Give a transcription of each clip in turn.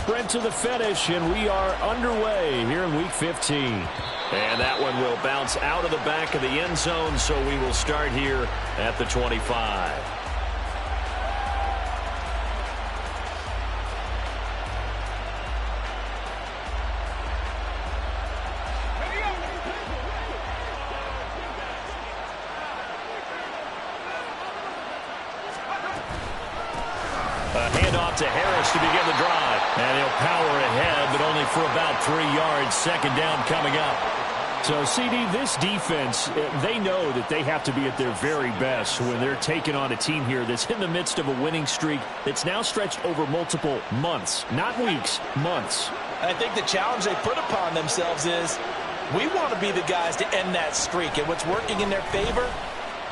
sprint to the finish, and we are underway here in Week 15. And that one will bounce out of the back of the end zone, so we will start here at the 25. Handoff to Harris to begin the drive. And he'll power ahead, but only for about 3 yards. Second down coming up. So, CD, this defense, they know that they have to be at their very best when they're taking on a team here that's in the midst of a winning streak that's now stretched over multiple months. Not weeks, months. I think the challenge they put upon themselves is we want to be the guys to end that streak. And what's working in their favor?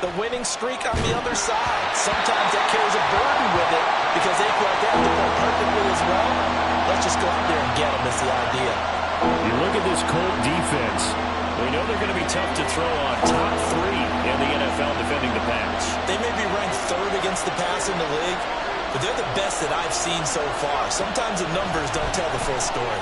The winning streak on the other side. Sometimes that carries a burden with it because they feel like they have to play perfectly as well. Let's just go out there and get them is the idea. You look at this Colt defense. We know they're going to be tough to throw on. Top 3 in the NFL defending the pass. They may be ranked 3rd against the pass in the league, but they're the best that I've seen so far. Sometimes the numbers don't tell the full story.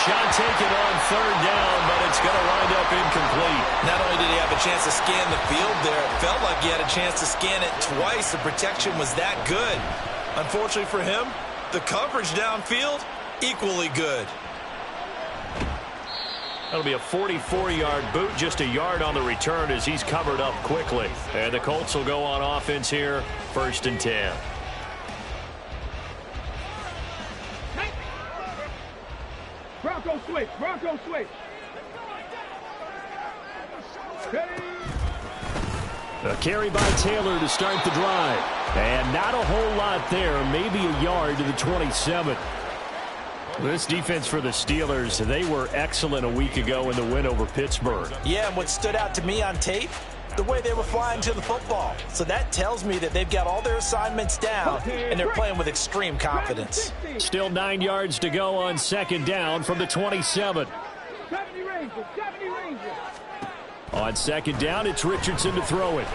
Shot taken on 3rd down, but it's going to wind up incomplete. Not only did he have a chance to scan the field there, it felt like he had a chance to scan it twice. The protection was that good. Unfortunately for him, the coverage downfield, equally good. That'll be a 44-yard boot, just a yard on the return as he's covered up quickly. And the Colts will go on offense here, 1st and 10. Bronco switch. Bronco switch. A carry by Taylor to start the drive. And not a whole lot there. Maybe a yard to the 27. This defense for the Steelers, they were excellent a week ago in the win over Pittsburgh. Yeah, and what stood out to me on tape, the way they were flying to the football. So that tells me that they've got all their assignments down, and they're playing with extreme confidence. Still 9 yards to go on 2nd down from the 27. 70 Rangers. On 2nd down, it's Richardson to throw it.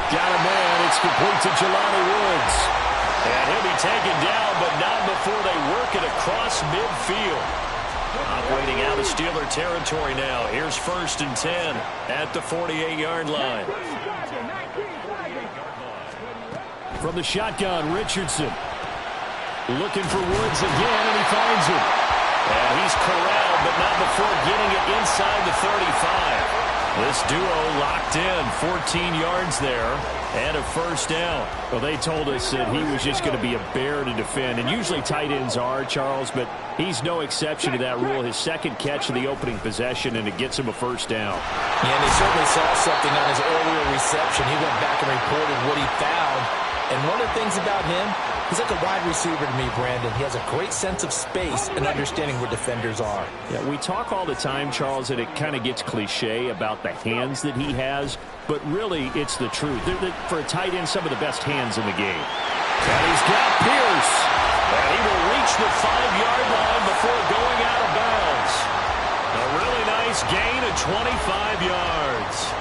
Got a man. It's complete to Jelani Woods. And he'll be taken down, but not before they work it across midfield. Operating out of Steeler territory now. Here's 1st and 10 at the 48-yard line. From the shotgun, Richardson. Looking for Woods again, and he finds him. And he's corralled, but not before getting it inside the 35. This duo locked in, 14 yards there, and a 1st down. Well, they told us that he was just going to be a bear to defend, and usually tight ends are, Charles, but he's no exception to that rule. His 2nd catch of the opening possession, and it gets him a 1st down. Yeah, and they certainly saw something on his earlier reception. He went back and reported what he found. And one of the things about him, he's like a wide receiver to me, Brandon. He has a great sense of space and understanding where defenders are. Yeah, we talk all the time, Charles, and it kind of gets cliche about the hands that he has, but really it's the truth. For a tight end, some of the best hands in the game. And he's got Pierce. And he will reach the 5-yard line before going out of bounds. A really nice gain of 25 yards.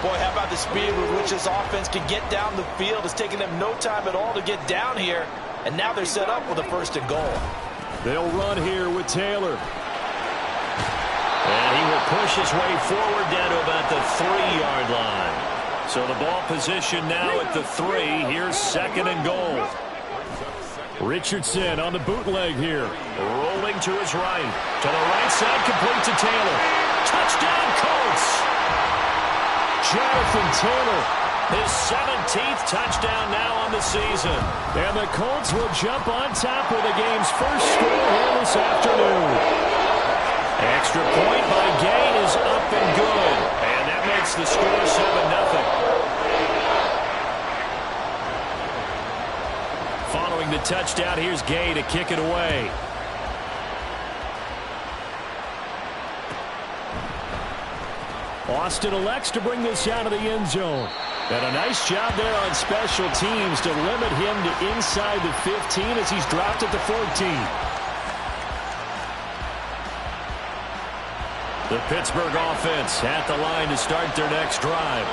Boy, how about the speed with which this offense can get down the field? It's taken them no time at all to get down here, and now they're set up with a 1st and goal. They'll run here with Taylor. And he will push his way forward down to about the 3-yard line. So the ball position now at the 3. Here's 2nd and goal. Richardson on the bootleg here. Rolling to his right. To the right side, complete to Taylor. Touchdown, Colts! Jonathan Taylor, his 17th touchdown now on the season. And the Colts will jump on top with the game's first score here this afternoon. Extra point by Gain is up and good. And that makes the score 7-0. Following the touchdown, here's Gay to kick it away. Austin elects to bring this out of the end zone. And a nice job there on special teams to limit him to inside the 15 as he's dropped at the 14. The Pittsburgh offense at the line to start their next drive.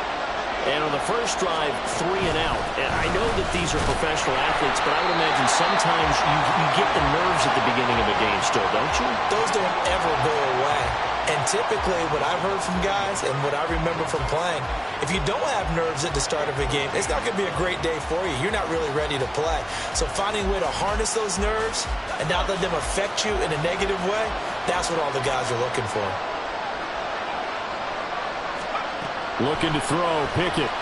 And on the first drive, 3 and out. And I know that these are professional athletes, but I would imagine sometimes you get the nerves at the beginning of a game still, don't you? Those don't ever go away. And typically what I've heard from guys and what I remember from playing, if you don't have nerves at the start of a game, it's not going to be a great day for you. You're not really ready to play. So finding a way to harness those nerves and not let them affect you in a negative way, that's what all the guys are looking for. Looking to throw, Pickett.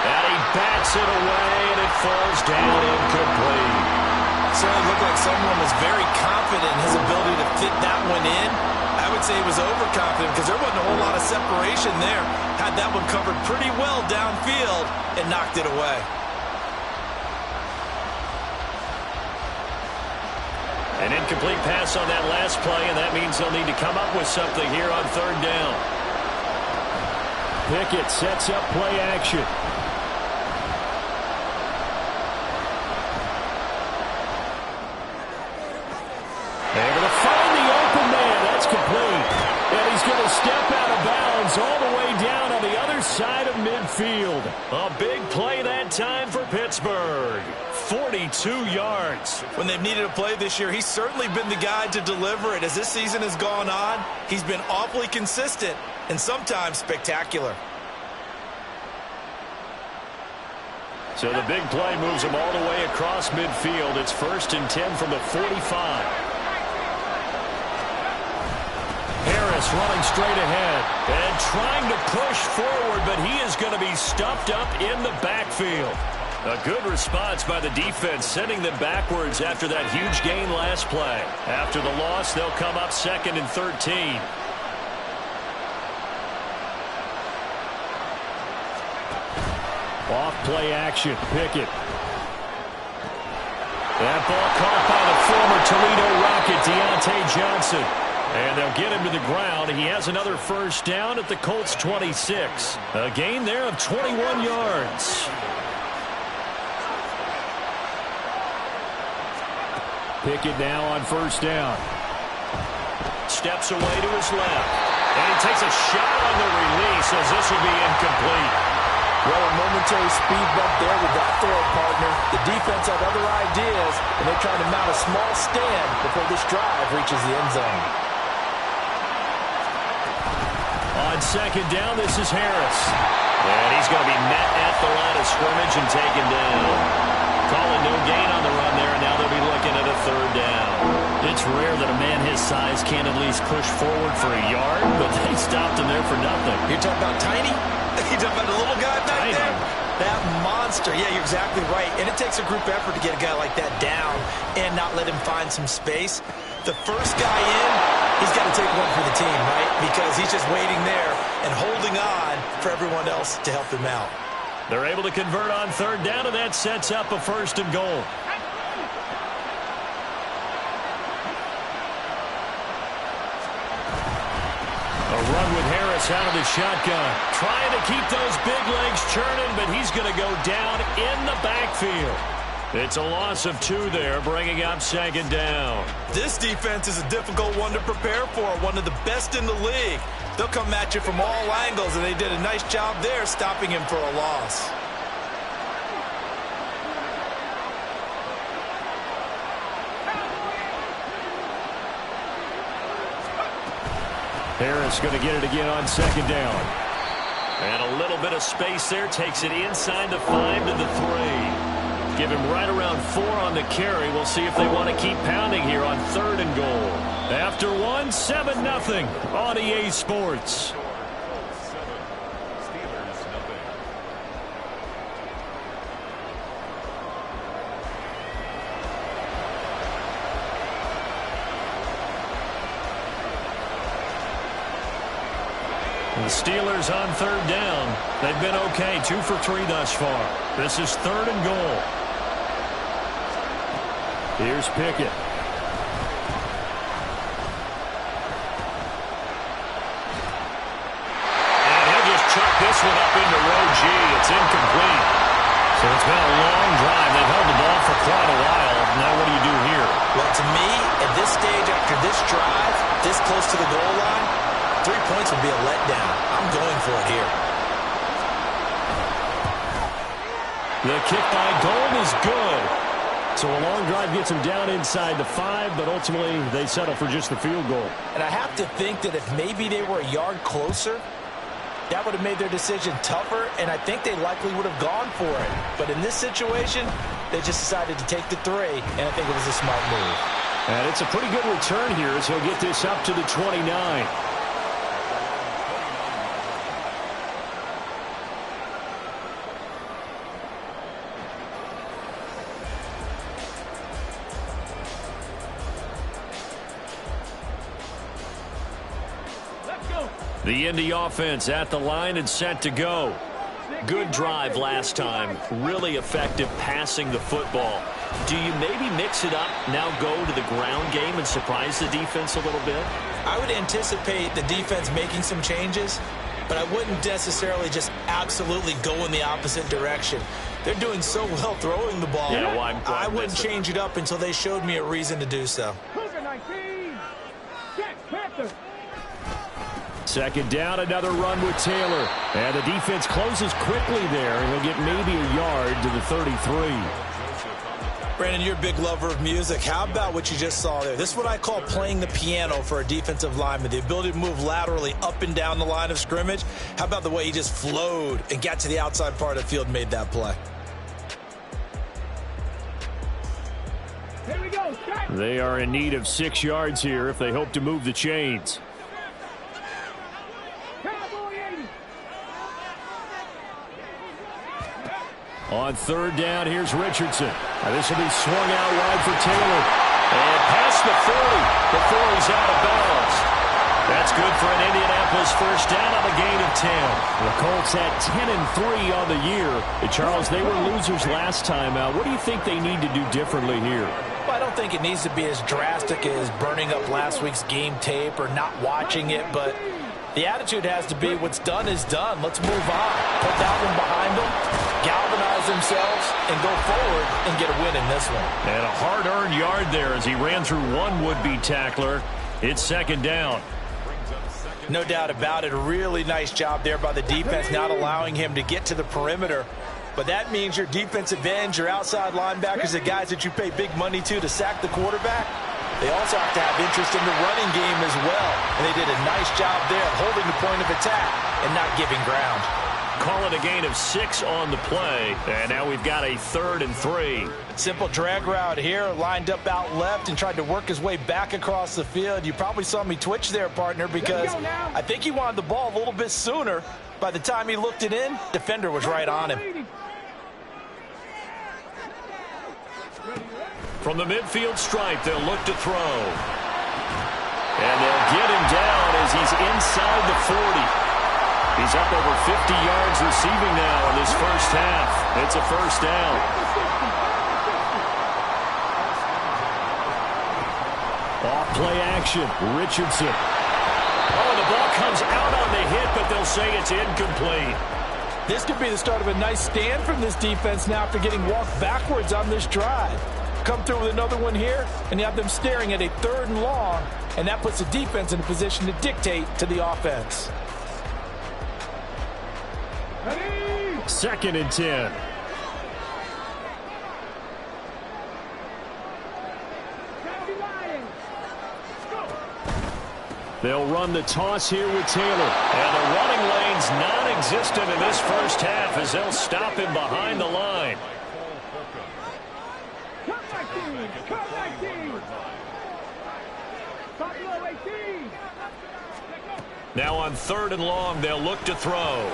And he bats it away, and it falls down incomplete. Certainly looked like someone was very confident in his ability to fit that one in. I would say he was overconfident because there wasn't a whole lot of separation there. Had that one covered pretty well downfield and knocked it away. An incomplete pass on that last play, and that means they'll need to come up with something here on 3rd down. Pickett sets up play action. Able to find the open man. That's complete. And he's going to step out of bounds all the way down on the other side of midfield. A big play that time for Pittsburgh. 42 yards. When they've needed a play this year, he's certainly been the guy to deliver it. As this season has gone on, he's been awfully consistent and sometimes spectacular. So the big play moves him all the way across midfield. It's 1st and 10 from the 45. Harris running straight ahead and trying to push forward, but he is going to be stuffed up in the backfield. A good response by the defense, sending them backwards after that huge gain last play. After the loss, they'll come up 2nd and 13. Off play action, Pickett. That ball caught by the former Toledo Rocket, Deontay Johnson. And they'll get him to the ground. He has another 1st down at the Colts 26. A gain there of 21 yards. Pickett now on 1st down. Steps away to his left. And he takes a shot on the release as this will be incomplete. Well, a momentary speed bump there with that throw, partner. The defense had other ideas, and they're trying to mount a small stand before this drive reaches the end zone. On 2nd down, this is Harris. And he's going to be met at the line of scrimmage and taken down. Calling no gain on the run there, and now they'll be looking at a 3rd down. It's rare that a man his size can't at least push forward for a yard, but they stopped him there for nothing. You're talking about tiny? You're talking about the little guy back there? That monster. Yeah, you're exactly right. And it takes a group effort to get a guy like that down and not let him find some space. The first guy in, he's got to take one for the team, right? Because he's just waiting there and holding on for everyone else to help him out. They're able to convert on 3rd down, and that sets up a 1st and goal. A run with Harris out of the shotgun. Trying to keep those big legs churning, but he's going to go down in the backfield. It's a loss of 2 there, bringing up 2nd down. This defense is a difficult one to prepare for, one of the best in the league. They'll come at you from all angles, and they did a nice job there stopping him for a loss. Harris going to get it again on 2nd down. And a little bit of space there, takes it inside the 5 to the 3. Give him right around 4 on the carry. We'll see if they want to keep pounding here on 3rd and goal. After 1, 7-0 on EA Sports. The Steelers on 3rd down. They've been okay, 2 for 3 thus far. This is 3rd and goal. Here's Pickett. And he'll just chuck this one up into row G. It's incomplete. So it's been a long drive. They've held the ball for quite a while. Now what do you do here? Well, to me, at this stage after this drive, this close to the goal line, 3 points would be a letdown. I'm going for it here. The kick by Golden is good. So a long drive gets them down inside the 5, but ultimately they settle for just the field goal. And I have to think that if maybe they were a yard closer, that would have made their decision tougher, and I think they likely would have gone for it. But in this situation, they just decided to take the 3, and I think it was a smart move. And it's a pretty good return here as he'll get this up to the 29. The Indy offense at the line and set to go. Good drive last time. Really effective passing the football. Do you maybe mix it up, now go to the ground game and surprise the defense a little bit? I would anticipate the defense making some changes, but I wouldn't necessarily just absolutely go in the opposite direction. They're doing so well throwing the ball. Yeah, well, I wouldn't change it up until they showed me a reason to do so. Second down, another run with Taylor. And the defense closes quickly there, and he'll get maybe a yard to the 33. Brandon, you're a big lover of music. How about what you just saw there? This is what I call playing the piano for a defensive lineman. The ability to move laterally up and down the line of scrimmage. How about the way he just flowed and got to the outside part of the field and made that play? Here we go. They are in need of 6 yards here if they hope to move the chains. On third down, here's Richardson. This will be swung out wide for Taylor. And past the 40 before he's out of bounds. That's good for an Indianapolis first down on a gain of 10. The Colts at 10-3 on the year. And Charles, they were losers last time out. What do you think they need to do differently here? Well, I don't think it needs to be as drastic as burning up last week's game tape or not watching it, but the attitude has to be what's done is done. Let's move on. Put that one behind them, galvanize themselves, and go forward and get a win in this one. And a hard-earned yard there as he ran through one would-be tackler. It's second down. No doubt about it. A really nice job there by the defense, not allowing him to get to the perimeter. But that means your defensive ends, your outside linebackers, the guys that you pay big money to sack the quarterback, they also have to have interest in the running game as well. And they did a nice job there of holding the point of attack and not giving ground. Call it a gain of 6 on the play. And now we've got a 3rd and 3. Simple drag route here, lined up out left and tried to work his way back across the field. You probably saw me twitch there, partner, because I think he wanted the ball a little bit sooner. By the time he looked it in, defender was right on him. From the midfield stripe, they'll look to throw. And they'll get him down as he's inside the 40. He's up over 50 yards receiving now in this first half. It's a first down. Off play action, Richardson. Oh, the ball comes out on the hit, but they'll say it's incomplete. This could be the start of a nice stand from this defense now after getting walked backwards on this drive. Come through with another one here, and you have them staring at a 3rd and long, and that puts the defense in a position to dictate to the offense. 2nd and 10. They'll run the toss here with Taylor. And the running lane's non-existent in this first half as they'll stop him behind the line. Now on 3rd and long, they'll look to throw.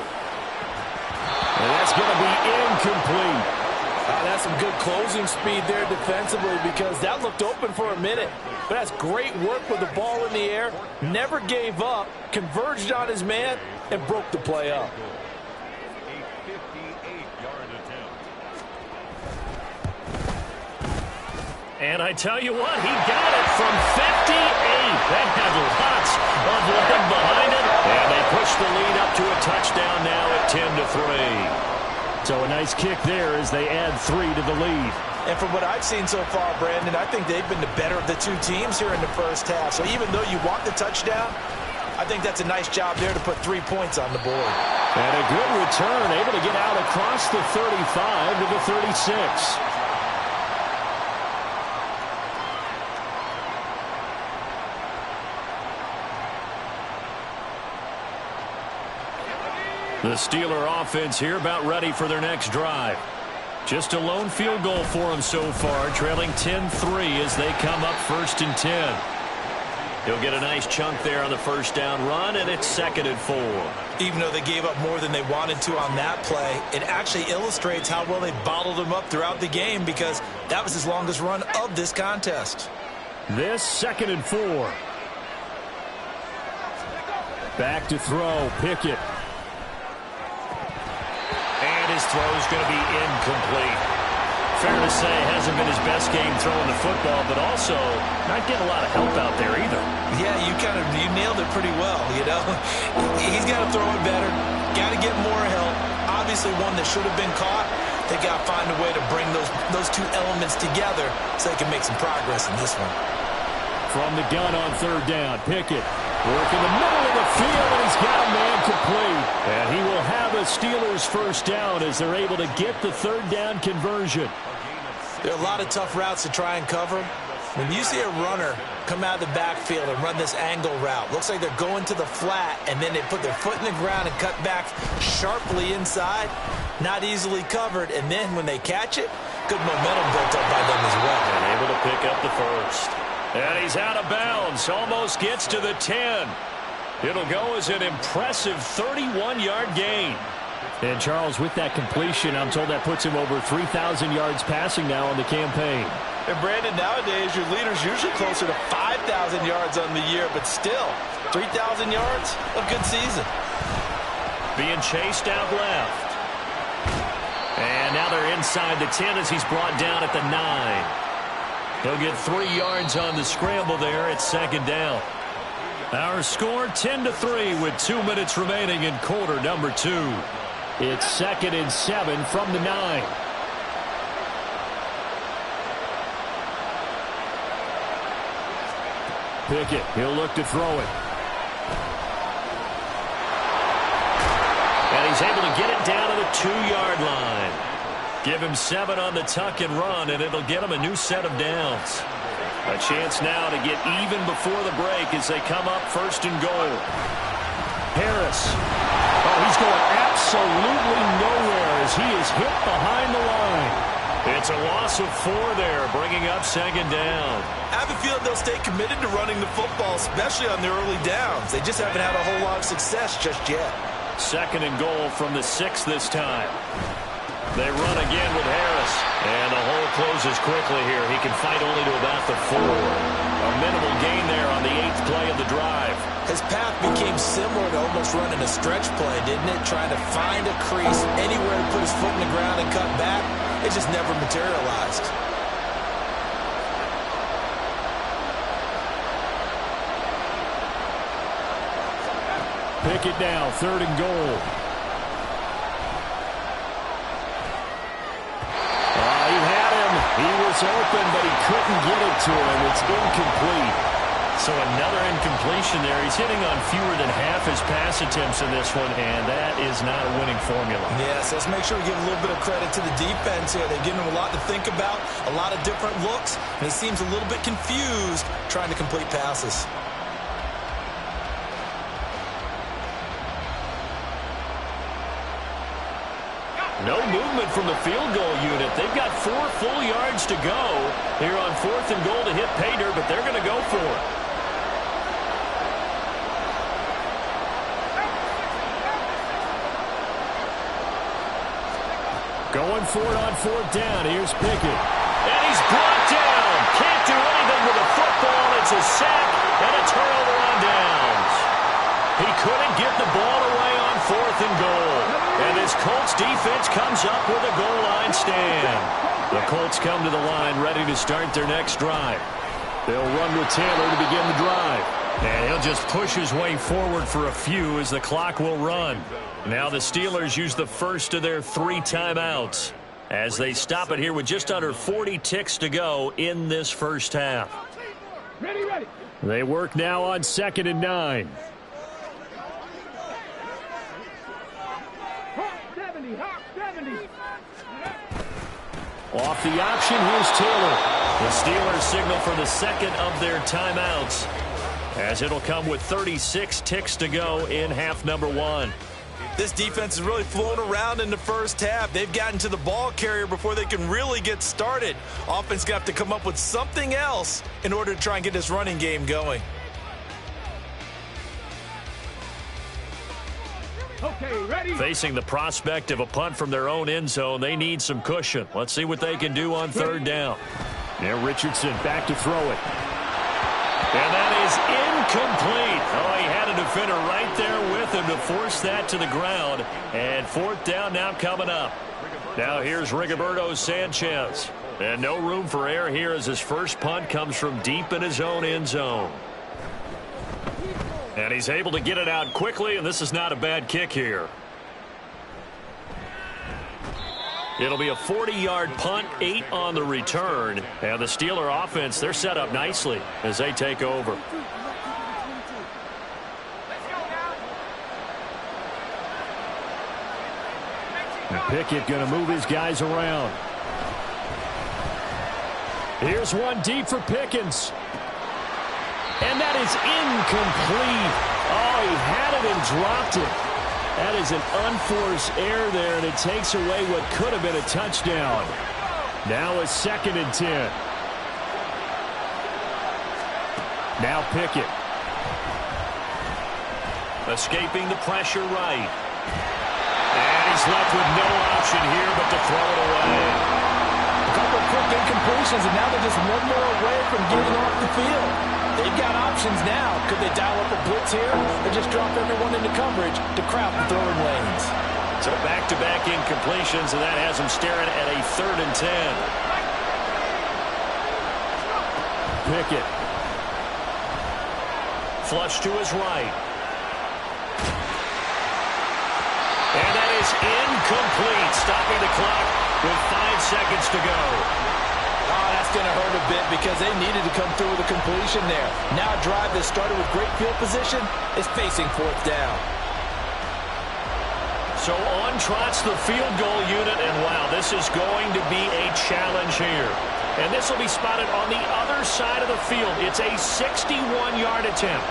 And that's going to be incomplete. That's some good closing speed there defensively because that looked open for a minute. But that's great work with the ball in the air. Never gave up, converged on his man, and broke the play up. And I tell you what, he got it from 58. That had lots of leg behind it. And they push the lead up to a touchdown now at 10-3. So a nice kick there as they add 3 to the lead. And from what I've seen so far, Brandon, I think they've been the better of the two teams here in the first half. So even though you want the touchdown, I think that's a nice job there to put 3 points on the board. And a good return, able to get out across the 35 to the 36. The Steeler offense here about ready for their next drive. Just a lone field goal for them so far, trailing 10-3 as they come up 1st and 10. He'll get a nice chunk there on the first down run, and it's 2nd and 4. Even though they gave up more than they wanted to on that play, it actually illustrates how well they bottled them up throughout the game because that was his longest run of this contest. This 2nd and 4. Back to throw, Pickett. And his throw is going to be incomplete. Fair to say, hasn't been his best game throwing the football, but also not getting a lot of help out there either. Yeah, you nailed it pretty well, you know. He's got to throw it better, got to get more help. Obviously one that should have been caught. They got to find a way to bring those two elements together so they can make some progress in this one. From the gun on 3rd down, Pickett working the middle of the field, and he's got a man complete. And he will have a Steelers first down as they're able to get the 3rd down conversion. There are a lot of tough routes to try and cover. When you see a runner come out of the backfield and run this angle route, looks like they're going to the flat, and then they put their foot in the ground and cut back sharply inside, not easily covered. And then when they catch it, good momentum built up by them as well. And able to pick up the first. And he's out of bounds. Almost gets to the 10. It'll go as an impressive 31-yard gain. And Charles, with that completion, I'm told that puts him over 3,000 yards passing now on the campaign. And Brandon, nowadays your leader's usually closer to 5,000 yards on the year, but still, 3,000 yards, a good season. Being chased out left. And now they're inside the 10 as he's brought down at the 9. He'll get 3 yards on the scramble there at 2nd down. Our score 10-3 with 2 minutes remaining in quarter number 2. It's 2nd and 7 from the 9. Pickett, he'll look to throw it. And he's able to get it down to the 2-yard line. Give him 7 on the tuck and run, and it'll get him a new set of downs. A chance now to get even before the break as they come up 1st and goal. Harris. Oh, he's going absolutely nowhere as he is hit behind the line. It's a loss of 4 there, bringing up 2nd down. I have a feeling they'll stay committed to running the football, especially on the early downs. They just haven't had a whole lot of success just yet. 2nd and goal from the 6 this time. They run again with Harris. And the hole closes quickly here. He can fight only to about the 4. A minimal gain there on the 8th play of the drive. His path became similar to almost running a stretch play, didn't it? Trying to find a crease, anywhere to put his foot in the ground and cut back. It just never materialized. Pickett now, 3rd and goal. He was open, but he couldn't get it to him. It's incomplete. So another incompletion there. He's hitting on fewer than half his pass attempts in this one, and that is not a winning formula. Yes, let's make sure we give a little bit of credit to the defense here. They're giving him a lot to think about, a lot of different looks, and he seems a little bit confused trying to complete passes. No movement from the field goal unit. They've got 4 full yards to go here on 4th and goal to hit pay dirt, but they're going to go for it. Going for it on 4th down. Here's Pickett. And he's brought down. Can't do anything with the football. It's a sack and a turnover on downs. He couldn't get the ball away on 4th and goal. And this Colts defense comes up with a goal line stand. The Colts come to the line ready to start their next drive. They'll run with Taylor to begin the drive. And he'll just push his way forward for a few as the clock will run. Now the Steelers use the first of their 3 timeouts as they stop it here with just under 40 ticks to go in this first half. Ready. They work now on 2nd and 9. 70, hop, 70. Off the option, here's Taylor. The Steelers signal for the second of their timeouts, as it'll come with 36 ticks to go in half number one. This defense is really flown around in the first half. They've gotten to the ball carrier before they can really get started. Offense got to come up with something else in order to try and get this running game going. Okay, ready? Facing the prospect of a punt from their own end zone, they need some cushion. Let's see what they can do on third down. Now Richardson back to throw it. And that is incomplete. Oh, he had a defender right there with him to force that to the ground. And fourth down now coming up. Now here's Rigoberto Sanchez. And no room for error here as his first punt comes from deep in his own end zone. And he's able to get it out quickly, and this is not a bad kick here. It'll be a 40-yard punt, 8 on the return. And the Steeler offense, they're set up nicely as they take over. And Pickett going to move his guys around. Here's one deep for Pickens. And that is incomplete. Oh, he had it and dropped it. That is an unforced error there, and it takes away what could have been a touchdown. Now a 2nd and 10. Now Pickett. Escaping the pressure right. And he's left with no option here but to throw it away. A couple of quick incompletions, and now they're just one more away from getting off the field. They've got options now. Could they dial up a blitz here or just drop everyone into coverage to crowd the throwing lanes? So back-to-back incompletions, and that has them staring at a 3rd and 10. Pickett. Flush to his right. And that is incomplete, stopping the clock with 5 seconds to go. Oh, that's going to hurt a bit because they needed to come through with a completion there. Now a drive that started with great field position is facing 4th down. So on trots the field goal unit, and wow, this is going to be a challenge here. And this will be spotted on the other side of the field. It's a 61-yard attempt.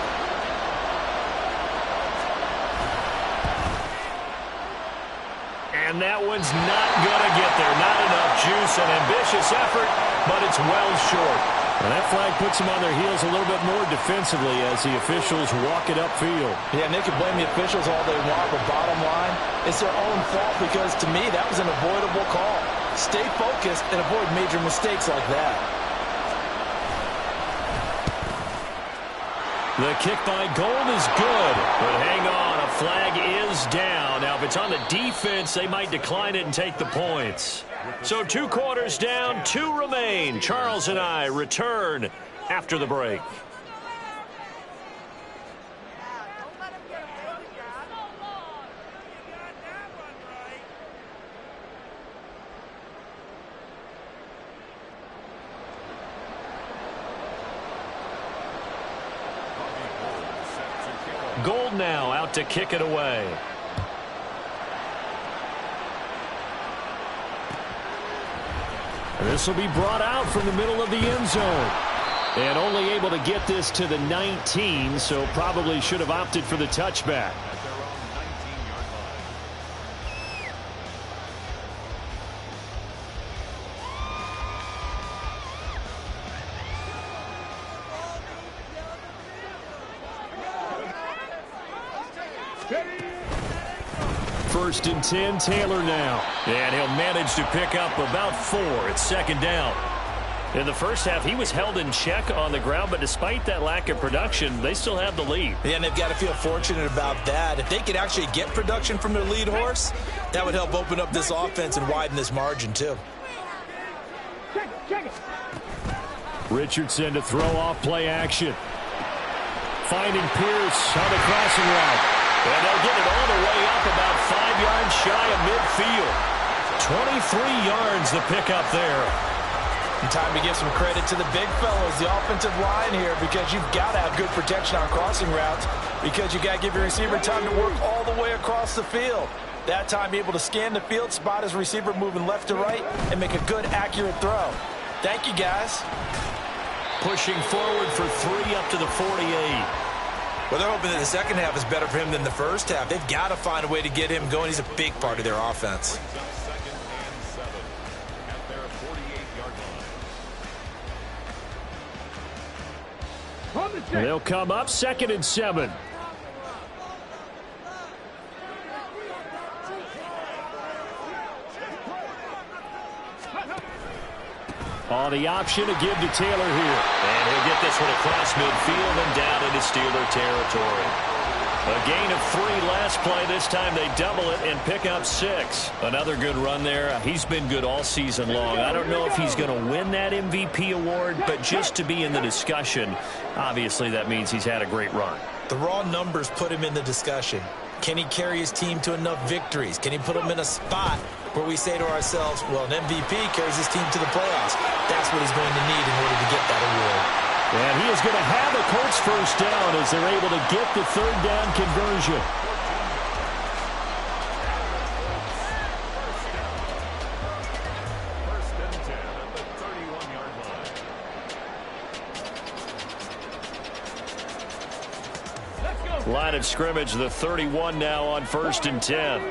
And that one's not going to get there. Not enough juice. An ambitious effort, but it's well short. And that flag puts them on their heels a little bit more defensively as the officials walk it upfield. Yeah, and they can blame the officials all they want, but bottom line, it's their own fault because, to me, that was an avoidable call. Stay focused and avoid major mistakes like that. The kick by Gold is good, but hang on, a flag is down. Now, if it's on the defense, they might decline it and take the points. So 2 quarters down, 2 remain. Charles and I return after the break. Gold now out to kick it away. And this will be brought out from the middle of the end zone. And only able to get this to the 19, so probably should have opted for the touchback. First and 10, Taylor now. And he'll manage to pick up about 4. It's 2nd down. In the first half, he was held in check on the ground, but despite that lack of production, they still have the lead. Yeah, and they've got to feel fortunate about that. If they could actually get production from their lead horse, that would help open up this offense and widen this margin, too. Check it. Richardson to throw off play action. Finding Pierce on the crossing route. And they'll get it all the way up about 5 yards shy of midfield. 23 yards the pickup there. And time to give some credit to the big fellows, the offensive line here, because you've got to have good protection on crossing routes because you got to give your receiver time to work all the way across the field. That time able to scan the field, spot his receiver moving left to right, and make a good, accurate throw. Thank you, guys. Pushing forward for 3 up to the 48. Well, they're hoping that the second half is better for him than the first half. They've got to find a way to get him going. He's a big part of their offense. They'll come up 2nd and 7. On the option to give to Taylor here. And he'll get this one across midfield and down into Steeler territory. A gain of 3 last play. This time they double it and pick up 6. Another good run there. He's been good all season long. I don't know if he's going to win that MVP award, but just to be in the discussion, obviously that means he's had a great run. The raw numbers put him in the discussion. Can he carry his team to enough victories? Can he put them in a spot where we say to ourselves, well, an MVP carries his team to the playoffs. That's what he's going to need in order to get that award. And he is going to have a Colts first down as they're able to get the 3rd down conversion. Line of scrimmage, the 31 now on 1st and 10.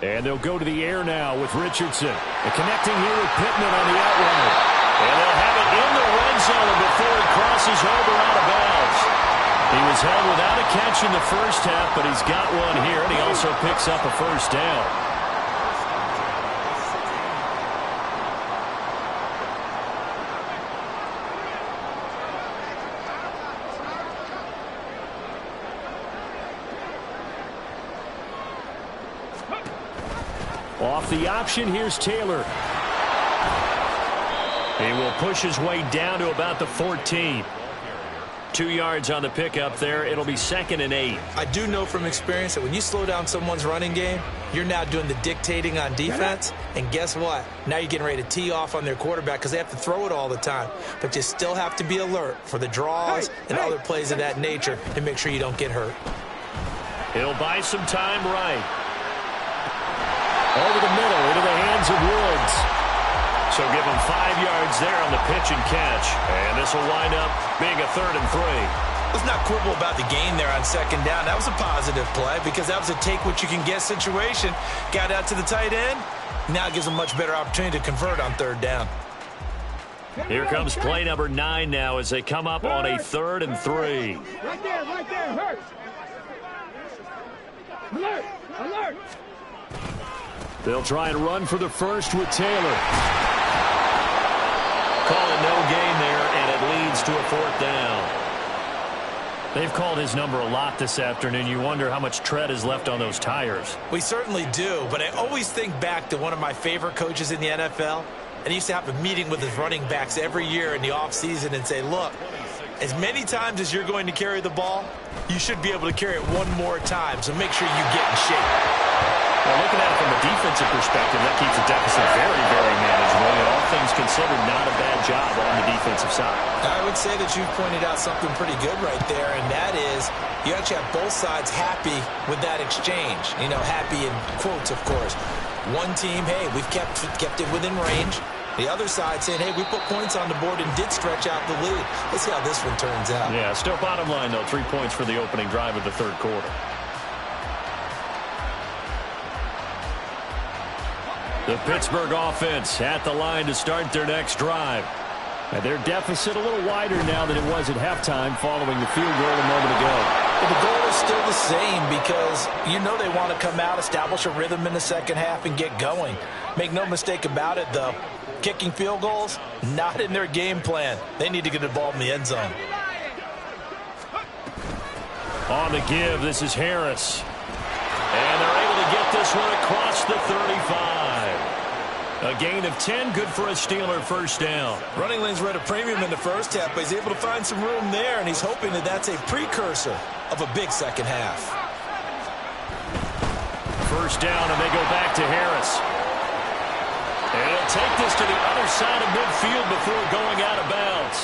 And they'll go to the air now with Richardson. And connecting here with Pittman on the outright. And they'll have it in the red zone before he crosses over out of bounds. He was held without a catch in the first half, but he's got one here, and he also picks up a first down. Off the option, here's Taylor. He will push his way down to about the 14. 2 yards on the pickup there. It'll be 2nd and 8. I do know from experience that when you slow down someone's running game, you're now doing the dictating on defense. And guess what? Now you're getting ready to tee off on their quarterback because they have to throw it all the time. But you still have to be alert for the draws and other plays of that nature and make sure you don't get hurt. He'll buy some time right. Over the middle, into the hands of Woods. So give him 5 yards there on the pitch and catch. And this will wind up being a 3rd and 3. Let's not quibble about the gain there on 2nd down. That was a positive play because that was a take-what-you-can-get situation. Got out to the tight end. Now it gives them much better opportunity to convert on 3rd down. Here comes play number 9 now as they come up on a 3rd and 3. Right there, hurt. Alert, alert. They'll try and run for the first with Taylor. Call it no gain there, and it leads to a 4th down. They've called his number a lot this afternoon. You wonder how much tread is left on those tires. We certainly do, but I always think back to one of my favorite coaches in the NFL, and he used to have a meeting with his running backs every year in the offseason and say, look, as many times as you're going to carry the ball, you should be able to carry it one more time, so make sure you get in shape. Well, looking at it from a defensive perspective, that keeps the deficit very, very manageable. And all things considered, not a bad job on the defensive side. I would say that you've pointed out something pretty good right there, and that is you actually have both sides happy with that exchange. You know, happy in quotes, of course. One team, hey, we've kept it within range. The other side saying, hey, we put points on the board and did stretch out the lead. Let's see how this one turns out. Yeah, still bottom line, though, 3 points for the opening drive of the 3rd quarter. The Pittsburgh offense at the line to start their next drive. And their deficit a little wider now than it was at halftime following the field goal a moment ago. But the goal is still the same because you know they want to come out, establish a rhythm in the second half, and get going. Make no mistake about it, though. Kicking field goals, not in their game plan. They need to get the ball in the end zone. On the give, this is Harris. And they're able to get this one across the 35. A gain of 10, good for a Steeler first down. Running lanes were at a premium in the first half, but he's able to find some room there, and he's hoping that that's a precursor of a big second half. First down, and they go back to Harris. And he'll take this to the other side of midfield before going out of bounds.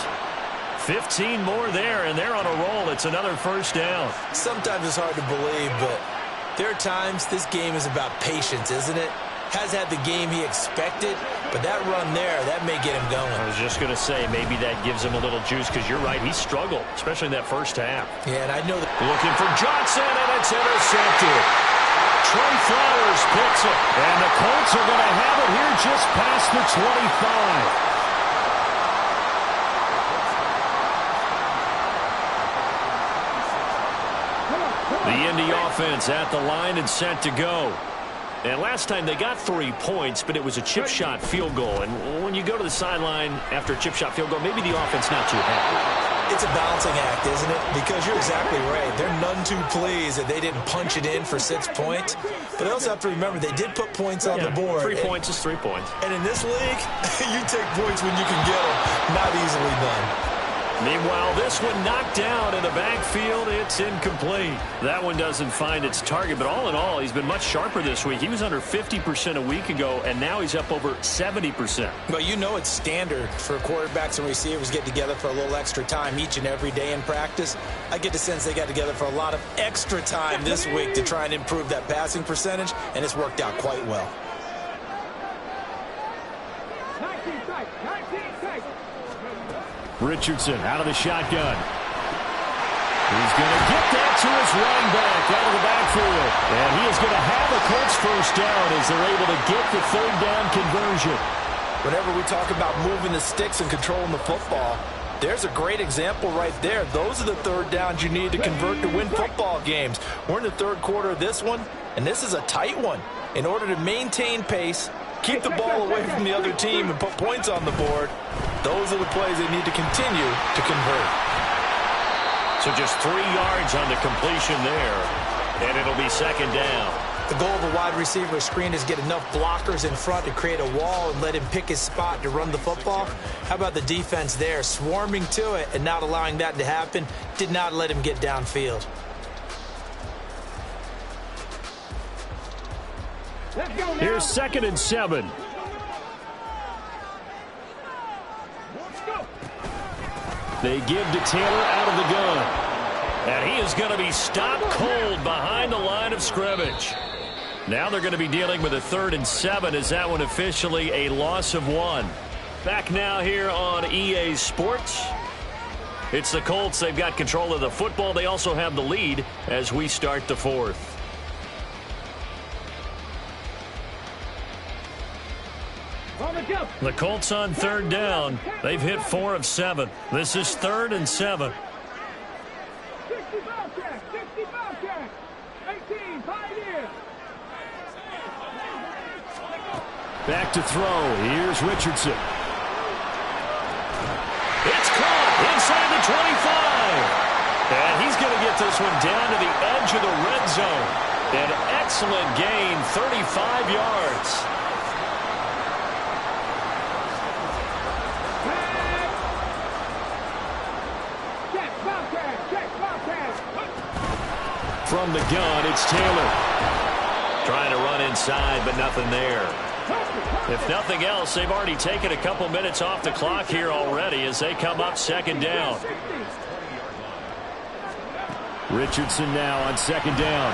15 more there, and they're on a roll. It's another first down. Sometimes it's hard to believe, but there are times this game is about patience, isn't it? Has had the game he expected, but that run there, that may get him going. I was just going to say, maybe that gives him a little juice, because you're right, he struggled, especially in that first half. Yeah, and I know that. Looking for Johnson, and it's intercepted. Trey Flowers picks it, and the Colts are going to have it here just past the 25. The Indy offense at the line and set to go. And last time they got 3 points, but it was a chip shot field goal. And when you go to the sideline after a chip shot field goal, maybe the offense not too happy. It's a balancing act, isn't it? Because you're exactly right. They're none too pleased that they didn't punch it in for 6 points. But they also have to remember they did put points on the board. 3 points is 3 points. And in this league, you take points when you can get them. Not easily done. Meanwhile, this one knocked down in the backfield. It's incomplete. That one doesn't find its target, but all in all, he's been much sharper this week. He was under 50% a week ago, and now he's up over 70%. But you know it's standard for quarterbacks and receivers get together for a little extra time each and every day in practice. I get the sense they got together for a lot of extra time this week to try and improve that passing percentage, and it's worked out quite well. 19 tight, 19 tight. Richardson out of the shotgun. He's going to get that to his running back out of the backfield. And he is going to have a Colts first down as they're able to get the third down conversion. Whenever we talk about moving the sticks and controlling the football, there's a great example right there. Those are the third downs you need to convert to win football games. We're in the third quarter of this one, and this is a tight one. In order to maintain pace, keep the ball away from the other team, and put points on the board, those are the plays they need to continue to convert. So just 3 yards on the completion there, and it'll be second down. The goal of a wide receiver screen is get enough blockers in front to create a wall and let him pick his spot to run the football. How about the defense there, swarming to it and not allowing that to happen? Did not let him get downfield. Here's 2nd and 7. They give to Taylor out of the gun. And he is going to be stopped cold behind the line of scrimmage. Now they're going to be dealing with a 3rd and 7 as that one officially a loss of 1. Back now here on EA Sports. It's the Colts. They've got control of the football. They also have the lead as we start the 4th. The Colts on 3rd down. They've hit 4 of 7. This is 3rd and 7. 60 Bobcats, 60 Bobcats, 18 Pioneers. Back to throw. Here's Richardson. It's caught inside the 25. And he's going to get this one down to the edge of the red zone. An excellent gain, 35 yards. From the gun, it's Taylor. Trying to run inside, but nothing there. If nothing else, they've already taken a couple minutes off the clock here already as they come up 2nd down. Richardson now on 2nd down.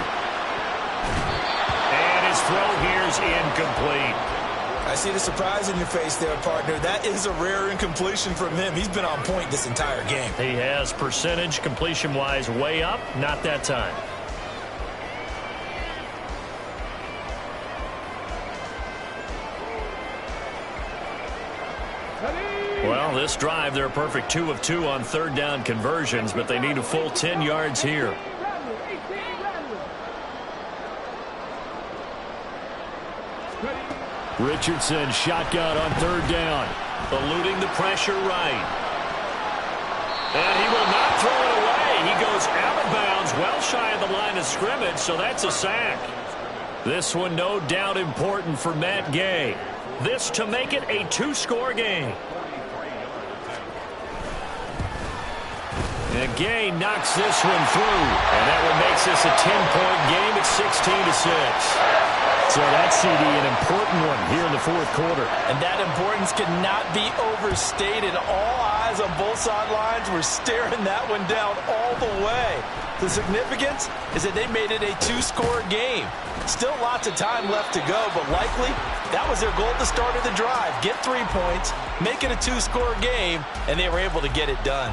And his throw here's incomplete. I see the surprise in your face there, partner. That is a rare incompletion from him. He's been on point this entire game. He has percentage completion-wise way up, not that time. Well, this drive, they're a perfect 2 of 2 on 3rd down conversions, but they need a full 10 yards here. Richardson shotgun on 3rd down. Eluding the pressure right. And he will not throw it away. He goes out of bounds, well shy of the line of scrimmage, so that's a sack. This one no doubt important for Matt Gay. This to make it a 2-score game. And Gay knocks this one through. And that one makes this a 10-point game at 16-6. So that CD, an important one here in the fourth quarter. And that importance cannot be overstated. All eyes on both sidelines were staring that one down all the way. The significance is that they made it a two-score game. Still lots of time left to go, but likely that was their goal at the start of the drive. Get 3 points, make it a two-score game, and they were able to get it done.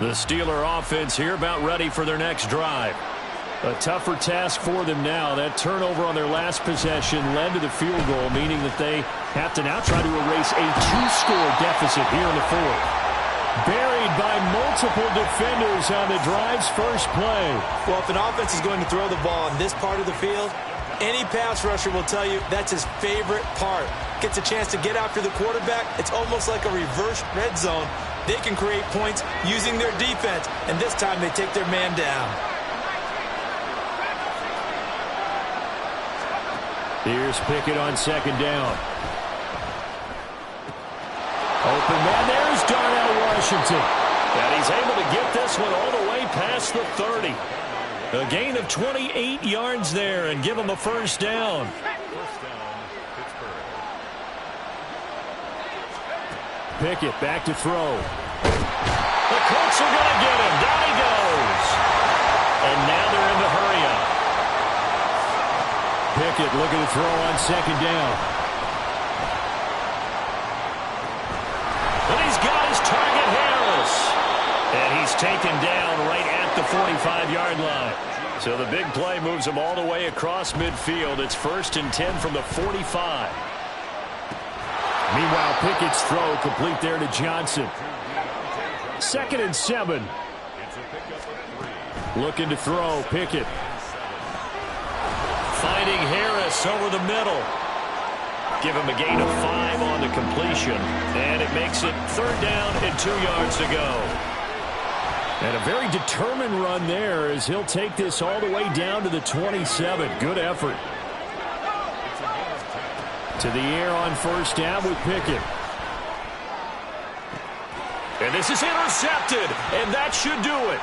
The Steeler offense here about ready for their next drive. A tougher task for them now. That turnover on their last possession led to the field goal, meaning that they have to now try to erase a two-score deficit here in the fourth. Buried by multiple defenders on the drive's first play. Well, if an offense is going to throw the ball in this part of the field, any pass rusher will tell you that's his favorite part. Gets a chance to get after the quarterback. It's almost like a reverse red zone. They can create points using their defense, and this time they take their man down. Here's Pickett on second down. Open man, there's Darnell Washington. And he's able to get this one all the way past the 30. A gain of 28 yards there and give him a first down. Pickett back to throw. The Colts are going to get him. Down he goes. And now they're in the hurry up. Pickett looking to throw on second down. And he's got his target, Harris. And he's taken down right at the 45-yard line. So the big play moves him all the way across midfield. It's 1st and 10 from the 45. Meanwhile, Pickett's throw complete there to Johnson. 2nd and 7. Looking to throw, Pickett. Finding Harris over the middle. Give him a gain of 5 on the completion. And it makes it 3rd down and 2 yards to go. And a very determined run there as he'll take this all the way down to the 27. Good effort. To the air on first down with Pickett. And this is intercepted, and that should do it.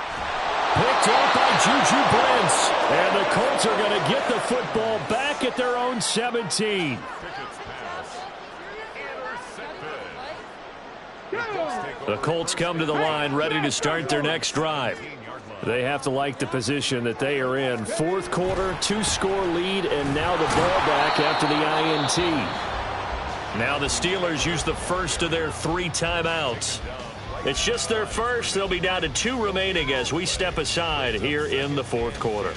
Picked off by Juju Brents. And the Colts are going to get the football back at their own 17. The Colts come to the line ready to start their next drive. They have to like the position that they are in. Fourth quarter, 2-score lead, and now the ball back after the INT. Now the Steelers use the first of their 3 timeouts. It's just their first. They'll be down to 2 remaining as we step aside here in the fourth quarter.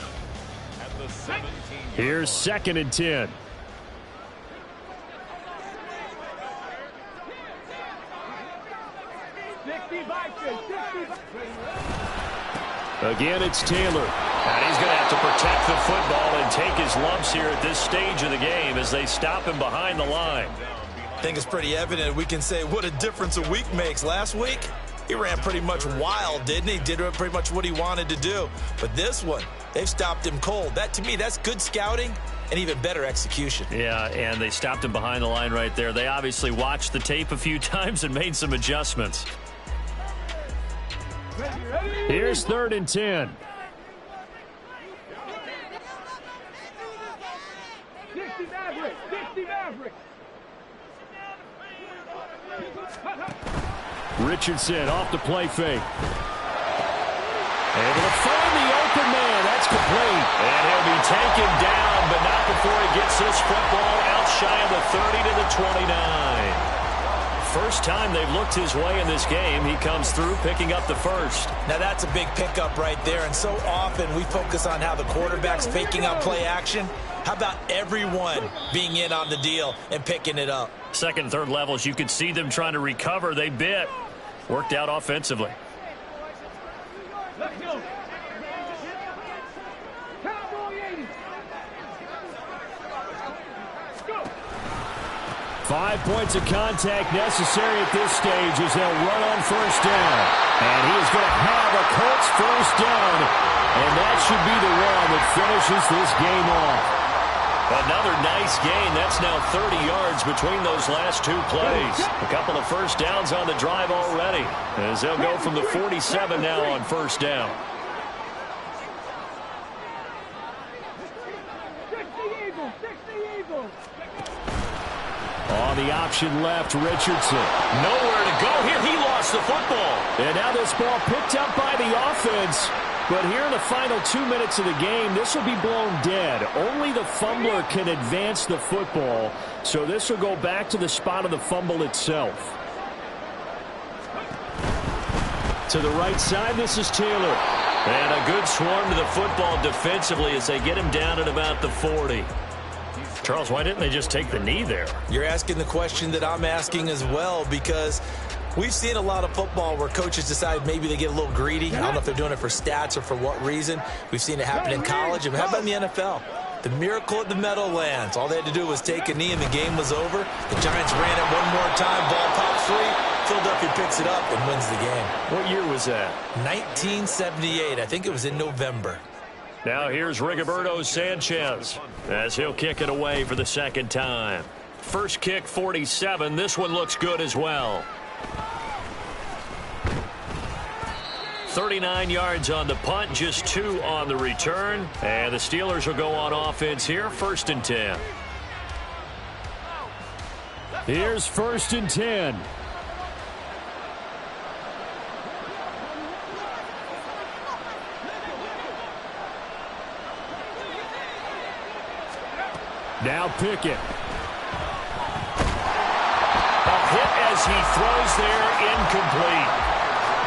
Here's 2nd and 10. Again, it's Taylor. And he's going to have to protect the football and take his lumps here at this stage of the game as they stop him behind the line. I think it's pretty evident. We can say what a difference a week makes. Last week, he ran pretty much wild, didn't he? Did pretty much what he wanted to do. But this one, they've stopped him cold. That, to me, that's good scouting and even better execution. Yeah, and they stopped him behind the line right there. They obviously watched the tape a few times and made some adjustments. Here's 3rd and 10. 60 Maverick! 60 Maverick! Richardson off the play fake. Able to find the open man. That's complete. And he'll be taken down, but not before he gets this football out shy of the 30 to the 29. First time they've looked his way in this game. He comes through picking up the first. Now that's a big pickup right there, and so often we focus on how the quarterback's faking out play action. How about everyone being in on the deal and picking it up? Second, third levels, you could see them trying to recover. They bit. Worked out offensively. Let's go! Cowboy 80! Go! 5 points of contact necessary at this stage as they'll run on first down. And he is going to have a Colts first down. And that should be the one that finishes this game off. Another nice gain. That's now 30 yards between those last 2 plays. A couple of first downs on the drive already as they'll go from the 47 now on first down. On the option left, Richardson. Nowhere to go here. He lost the football. And now this ball picked up by the offense. But here in the final 2 minutes of the game, this will be blown dead. Only the fumbler can advance the football. So this will go back to the spot of the fumble itself. To the right side, this is Taylor. And a good swarm to the football defensively as they get him down at about the 40. Charles, why didn't they just take the knee there? You're asking the question that I'm asking as well, because we've seen a lot of football where coaches decide maybe they get a little greedy. I don't know if they're doing it for stats or for what reason. We've seen it happen in college, and how about in the NFL? The miracle at the Meadowlands. All they had to do was take a knee and the game was over. The Giants ran it one more time. Ball popped free. Philadelphia picks it up and wins the game. What year was that? 1978. I think it was in November. Now here's Rigoberto Sanchez as he'll kick it away for the second time. First kick, 47. This one looks good as well. 39 yards on the punt, just 2 on the return. And the Steelers will go on offense here, 1st and 10. Here's 1st and 10. Now Pickett. A hit as he throws there, incomplete.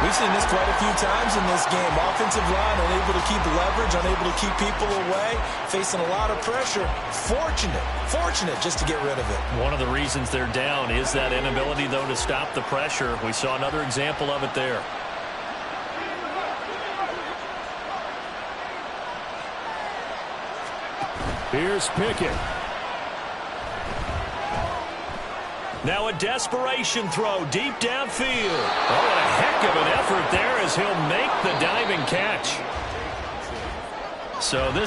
We've seen this quite a few times in this game. Offensive line unable to keep leverage, unable to keep people away, facing a lot of pressure. Fortunate just to get rid of it. One of the reasons they're down is that inability, though, to stop the pressure. We saw another example of it there. Here's Pickett. Now a desperation throw deep downfield. Oh, and a heck of an effort there as he'll make the diving catch. So this